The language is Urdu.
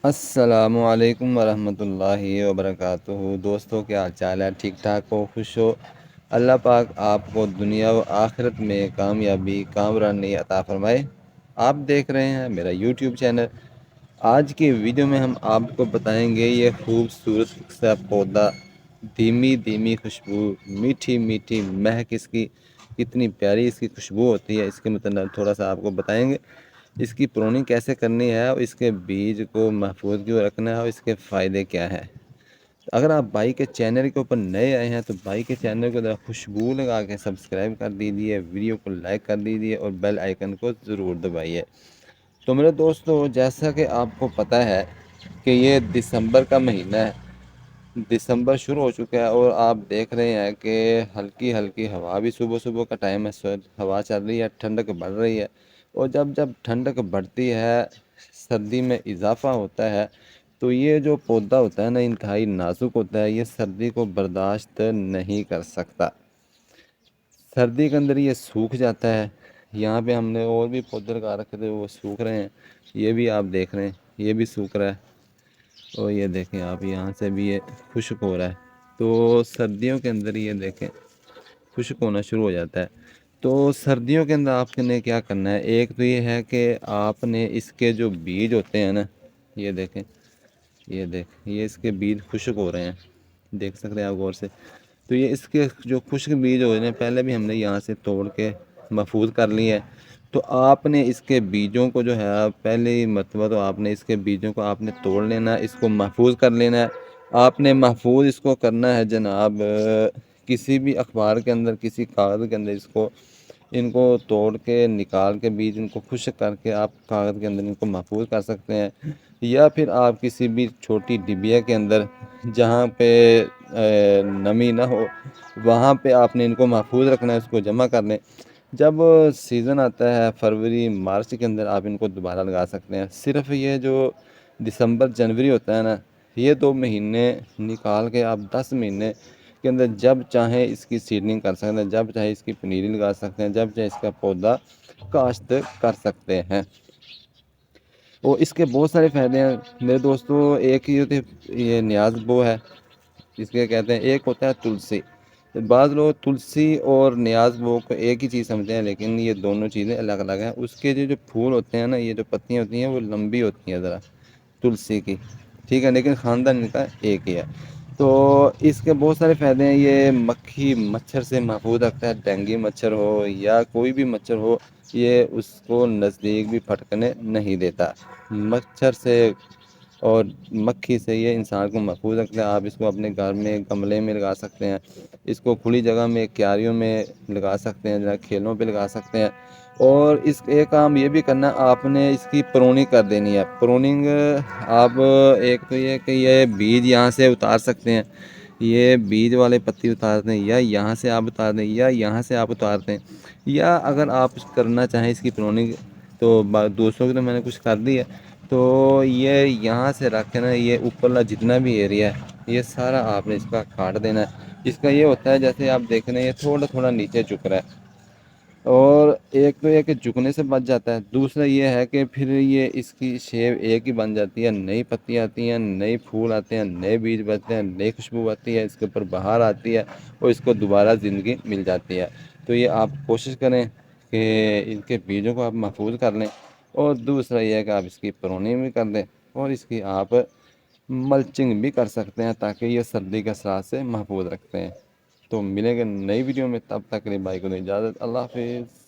السلام علیکم ورحمۃ اللہ وبرکاتہ۔ دوستوں کیا حال چال ہے؟ ٹھیک ٹھاک ہو؟ خوش ہو؟ اللہ پاک آپ کو دنیا و آخرت میں کامیابی کامرانی عطا فرمائے۔ آپ دیکھ رہے ہیں میرا یوٹیوب چینل۔ آج کی ویڈیو میں ہم آپ کو بتائیں گے یہ خوبصورت سا پودا، دھیمی دھیمی خوشبو، میٹھی میٹھی مہک، اس کی کتنی پیاری اس کی خوشبو ہوتی ہے، اس کے متعلق تھوڑا سا آپ کو بتائیں گے۔ اس کی پروننگ کیسے کرنی ہے اور اس کے بیج کو محفوظ کیوں رکھنا ہے اور اس کے فائدے کیا ہیں۔ اگر آپ بھائی کے چینل کے اوپر نئے آئے ہیں تو بھائی کے چینل کو ذرا خوشبو لگا کے سبسکرائب کر دیجیے، ویڈیو کو لائک کر دیجیے اور بیل آئیکن کو ضرور دبائیے۔ تو میرے دوستو، جیسا کہ آپ کو پتہ ہے کہ یہ دسمبر کا مہینہ ہے، دسمبر شروع ہو چکا ہے اور آپ دیکھ رہے ہیں کہ ہلکی ہلکی ہوا بھی صبح صبح کا ٹائم ہے، ہوا چل رہی ہے، ٹھنڈک بڑھ رہی ہے۔ اور جب جب ٹھنڈک بڑھتی ہے، سردی میں اضافہ ہوتا ہے، تو یہ جو پودا ہوتا ہے نا، انتہائی نازک ہوتا ہے، یہ سردی کو برداشت نہیں کر سکتا۔ سردی کے اندر یہ سوکھ جاتا ہے۔ یہاں پہ ہم نے اور بھی پودے لگا رکھے تھے، وہ سوکھ رہے ہیں۔ یہ بھی آپ دیکھ رہے ہیں، یہ بھی سوکھ رہا ہے، اور یہ دیکھیں آپ یہاں سے بھی یہ خشک ہو رہا ہے۔ تو سردیوں کے اندر یہ دیکھیں خشک ہونا شروع ہو جاتا ہے۔ تو سردیوں کے اندر آپ نے کیا کرنا ہے، ایک تو یہ ہے کہ آپ نے اس کے جو بیج ہوتے ہیں نا، یہ دیکھیں، یہ اس کے بیج خشک ہو رہے ہیں، دیکھ سکتے ہیں آپ غور سے۔ تو یہ اس کے جو خشک بیج ہو رہے ہیں، پہلے بھی ہم نے یہاں سے توڑ کے محفوظ کر لی ہے۔ تو آپ نے اس کے بیجوں کو جو ہے، پہلی مرتبہ تو آپ نے اس کے بیجوں کو آپ نے توڑ لینا ہے، اس کو محفوظ کر لینا ہے۔ آپ نے محفوظ اس کو کرنا ہے جناب، کسی بھی اخبار کے اندر، کسی کاغذ کے اندر ان کو توڑ کے نکال کے بیج ان کو خشک کر کے آپ کاغذ کے اندر ان کو محفوظ کر سکتے ہیں، یا پھر آپ کسی بھی چھوٹی ڈبیا کے اندر جہاں پہ نمی نہ ہو، وہاں پہ آپ نے ان کو محفوظ رکھنا ہے، اس کو جمع کر لیں۔ جب سیزن آتا ہے فروری مارچ کے اندر، آپ ان کو دوبارہ لگا سکتے ہیں۔ صرف یہ جو دسمبر جنوری ہوتا ہے نا، یہ 2 مہینے نکال کے آپ 10 مہینے کے اندر جب چاہیں اس کی سیڈنگ کر سکتے ہیں، جب چاہیں اس کی پنیری لگا سکتے ہیں، جب چاہیں اس کا پودا کاشت کر سکتے ہیں۔ اور اس کے بہت سارے فائدے ہیں میرے دوستو۔ ایک یہ نیاز بو ہے، اس کے کہتے ہیں، ایک ہوتا ہے تلسی۔ بعض لوگ تلسی اور نیاز بو کو ایک ہی چیز سمجھتے ہیں، لیکن یہ دونوں چیزیں الگ الگ ہیں۔ اس کے جو پھول ہوتے ہیں نا، یہ جو پتیاں ہوتی ہیں وہ لمبی ہوتی ہیں ذرا تلسی کی، ٹھیک ہے، لیکن خاندان ان کا ایک ہی ہے۔ تو اس کے بہت سارے فائدے ہیں۔ یہ مکھی مچھر سے محفوظ رکھتا ہے، ڈینگی مچھر ہو یا کوئی بھی مچھر ہو، یہ اس کو نزدیک بھی پھٹکنے نہیں دیتا۔ مچھر سے اور مکھی سے یہ انسان کو محفوظ رکھتا ہے۔ آپ اس کو اپنے گھر میں گملے میں لگا سکتے ہیں، اس کو کھلی جگہ میں کیاریوں میں لگا سکتے ہیں، کھیلوں پہ لگا سکتے ہیں۔ اور اس ایک کام یہ بھی کرنا، آپ نے اس کی پروننگ کر دینی ہے۔ پروننگ آپ ایک تو یہ کہ یہ بیج یہاں سے اتار سکتے ہیں، یہ بیج والے پتی اتارتے ہیں، یا یہاں سے آپ اتار دیں، یا یہاں سے آپ اتارتے ہیں، یا اگر آپ کرنا چاہیں اس کی پروننگ تو دوسروں کی تو میں نے کچھ کر دی ہے، تو یہ یہاں سے رکھ کے نا، یہ اوپرلا جتنا بھی ایریا ہے یہ سارا آپ نے اس کا کاٹ دینا ہے۔ اس کا یہ ہوتا ہے جیسے آپ دیکھ رہے ہیں، یہ تھوڑا تھوڑا نیچے جھک رہا ہے، اور ایک تو یہ کہ جھکنے سے بچ جاتا ہے، دوسرا یہ ہے کہ پھر یہ اس کی شیپ ایک ہی بن جاتی ہے، نئی پتیاں آتی ہیں، نئے پھول آتے ہیں، نئے بیج بچتے ہیں، نئی خوشبو آتی ہے، اس کے اوپر بہار آتی ہے اور اس کو دوبارہ زندگی مل جاتی ہے۔ تو یہ آپ کوشش کریں کہ ان کے بیجوں کو آپ محفوظ کر لیں، اور دوسرا یہ ہے کہ آپ اس کی پروننگ بھی کر دیں، اور اس کی آپ ملچنگ بھی کر سکتے ہیں، تاکہ یہ سردی کے اثرات سے محفوظ رکھتے ہیں۔ تو ملیں گے نئی ویڈیو میں، تب تک کے لیے بھائی کو دیں اجازت۔ اللہ حافظ۔